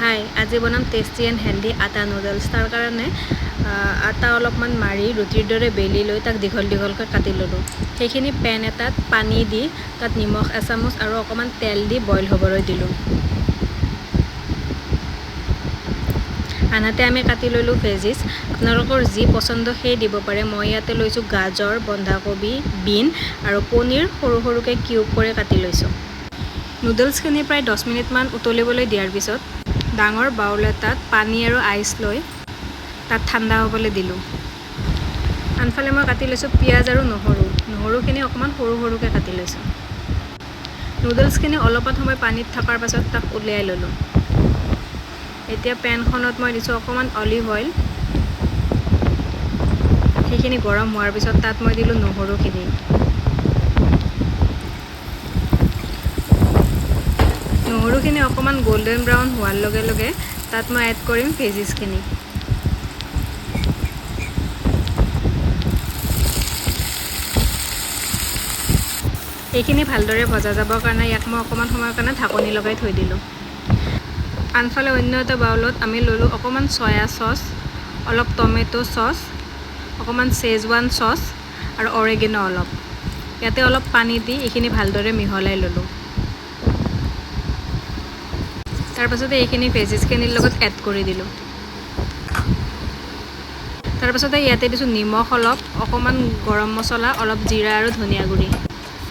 হাই আজি বনাম tasty and healthy আটা নুডলছ তাৰ কাৰণে আটা অলপমান মাৰি ৰুটিৰ দৰে বেলি লৈ তাক দীঘল দীঘলকৈ কাটি ল'লোঁ সেইখিনি পেন এটাত পানী দি তাত নিমখ এচামুচ আৰু অকণমান তেল দি বইল হ'বলৈ দিলোঁ আনহাতে আমি কাটি ল'লোঁ ভেজিছ আপোনালোকৰ যি পচন্দ সেই দিব পাৰে মই ইয়াতে লৈছোঁ গাজৰ বন্ধাকবি বিন আৰু পনীৰ সৰু সৰুকৈ কিউব কৰি কাটি লৈছোঁ নুডলছখিনি প্ৰায় 10 মিনিটমান উতলিবলৈ দিয়াৰ পিছত ডাঙৰ বাউল এটাত পানী আৰু আইচ লৈ তাত ঠাণ্ডা হ'বলৈ দিলোঁ আনফালে মই কাটি লৈছোঁ পিঁয়াজ আৰু নহৰুখিনি অকণমান সৰু সৰুকৈ কাটি লৈছোঁ নুডলছখিনি অলপমান সময় পানীত থকাৰ পাছত তাক উলিয়াই ল'লোঁ এতিয়া পেনখনত মই দিছোঁ অকণমান অলিভ অইল সেইখিনি গৰম হোৱাৰ পিছত তাত মই দিলোঁ নহৰুখিনি নহৰুখিনি অকণমান গোল্ডেন ব্ৰাউন হোৱাৰ লগে লগে তাত মই এড কৰিম ভেজিছখিনি এইখিনি ভালদৰে ভজা যাবৰ কাৰণে ইয়াক মই অকণমান সময়ৰ কাৰণে ঢাকনি লগাই থৈ দিলোঁ আনফালে অন্য এটা বাউলত আমি ল'লোঁ অকণমান চয়া চচ অলপ টমেটো চচ অকণমান চেজৱান চচ আৰু অৰেগেনো অলপ ইয়াতে অলপ পানী দি এইখিনি ভালদৰে মিহলাই ল'লোঁ তাৰপাছতে এইখিনি ভেজিছখিনিৰ লগত এড কৰি দিলোঁ তাৰপাছতে ইয়াতে দিছোঁ নিমখ অলপ অকণমান গৰম মছলা অলপ জিৰা আৰু ধনিয়া গুড়ি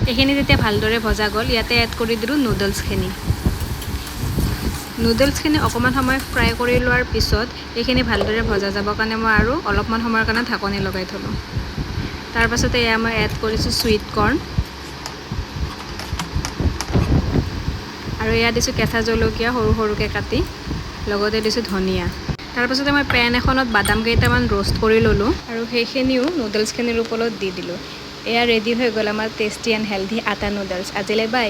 এইখিনি যেতিয়া ভালদৰে ভজা গ'ল ইয়াতে এড কৰি দিলোঁ নুডলছখিনি অকণমান সময় ফ্ৰাই কৰি লোৱাৰ পিছত এইখিনি ভালদৰে ভজা যাবৰ কাৰণে মই আৰু অলপমান সময়ৰ কাৰণে ঢাকনি লগাই থ'লোঁ তাৰপাছতে এয়া মই এড কৰিছোঁ চুইট কৰ্ণ আৰু এয়া দিছোঁ কেঁচা জলকীয়া সৰু সৰুকৈ কাটি লগতে দিছোঁ ধনিয়া তাৰপাছতে মই পেন এখনত বাদাম কেইটামান ৰোষ্ট কৰি ল'লোঁ আৰু সেইখিনিও নুডলছখিনিৰ ওপৰত দি দিলোঁ এয়া ৰেডি হৈ গ'ল আমাৰ টেষ্টি এণ্ড হেল্ডি আটা নুডলছ আজিলৈ বাই